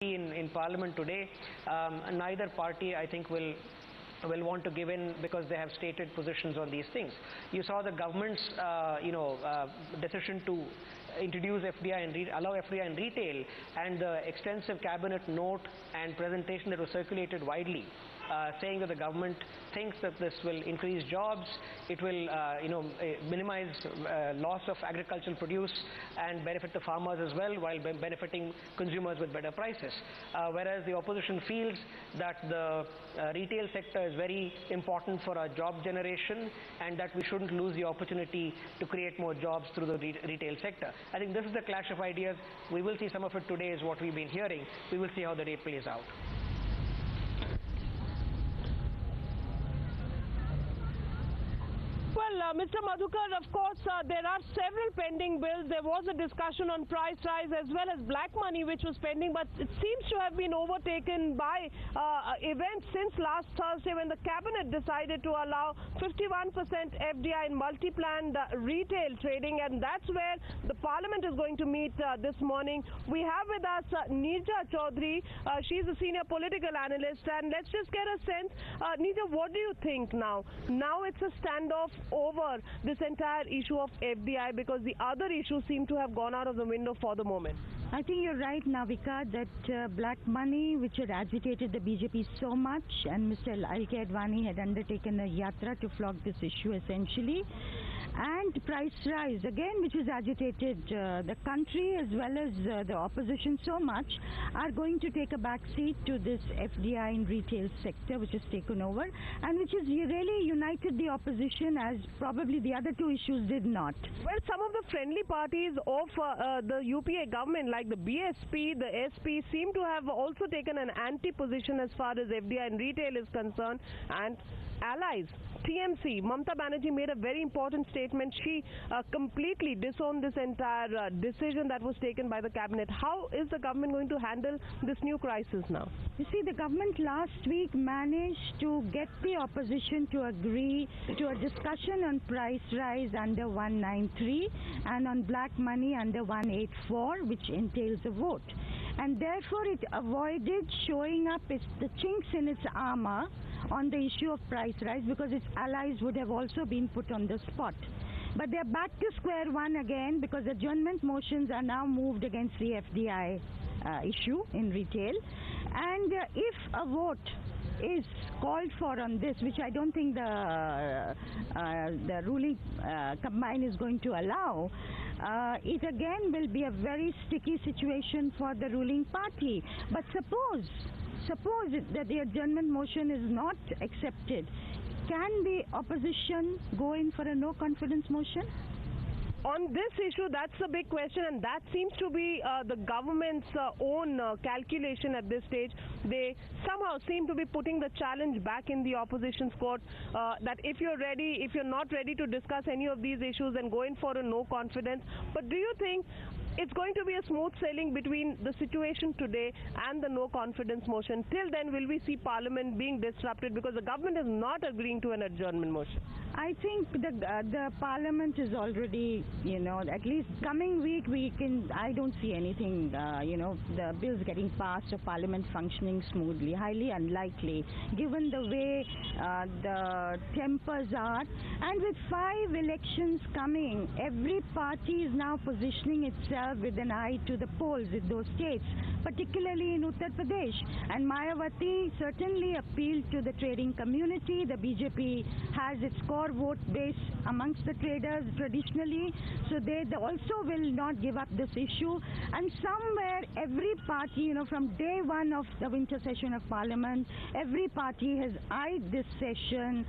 in Parliament today, neither party, I think, will want to give in because they have stated positions on these things. You saw the government's, decision to introduce FDI and allow FDI in retail, and the extensive cabinet note and presentation that was circulated widely, saying that the government thinks that this will increase jobs, it will, minimize loss of agricultural produce and benefit the farmers as well, while benefiting consumers with better prices. Whereas the opposition feels that the retail sector is very important for our job generation, and that we shouldn't lose the opportunity to create more jobs through the retail sector. I think this is the clash of ideas. We will see some of it today, is what we've been hearing. We will see how the day plays out. Well, Mr. Madhukar, of course, there are several pending bills. There was a discussion on price rise as well as black money, which was pending, but it seems to have been overtaken by events since last Thursday, when the cabinet decided to allow 51% FDI in multi-planned retail trading, and that's where the Parliament is going to meet this morning. We have with us Neerja Chaudhary. She's a senior political analyst, and let's just get a sense. Neerja, what do you think now? Now it's a standoff over this entire issue of FDI, because the other issues seem to have gone out of the window for the moment. I think you're right, Navika, that black money, which had agitated the BJP so much, and Mr. L.K. Advani had undertaken a yatra to flog this issue essentially, and price rise again, which has agitated the country as well as the opposition so much, are going to take a back seat to this FDI in retail sector, which has taken over, and which has really united the opposition, as probably the other two issues did not. Well, some of the friendly parties of the UPA government, like the BSP, the SP, seem to have also taken an anti-position as far as FDI in retail is concerned, and allies, TMC, Mamata Banerjee made a very important statement. She completely disowned this entire decision that was taken by the cabinet. How is the government going to handle this new crisis now? You see, the government last week managed to get the opposition to agree to a discussion on price rise under 193 and on black money under 184, which entails a vote. And therefore it avoided showing up the chinks in its armor on the issue of price rise, because its allies would have also been put on the spot. But they're back to square one again, because adjournment motions are now moved against the FDI issue in retail. And if a vote is called for on this, which I don't think the ruling combine is going to allow, it again will be a very sticky situation for the ruling party. But suppose that the adjournment motion is not accepted, can the opposition go in for a no confidence motion? On this issue, that's a big question, and that seems to be the government's own calculation at this stage. They somehow seem to be putting the challenge back in the opposition's court, that if you're not ready to discuss any of these issues, then go in for a no confidence. But do you think it's going to be a smooth sailing between the situation today and the no confidence motion? Till then, will we see Parliament being disrupted because the government is not agreeing to an adjournment motion? I think the Parliament is already, at least coming week I don't see anything, the bills getting passed or Parliament functioning smoothly. Highly unlikely, given the way the tempers are. And with 5 elections coming, every party is now positioning itself with an eye to the polls in those states, particularly in Uttar Pradesh. And Mayawati certainly appealed to the trading community. The BJP has its core vote base amongst the traders traditionally, so they also will not give up this issue. And somewhere every party, from day one of the winter session of Parliament, every party has eyed this session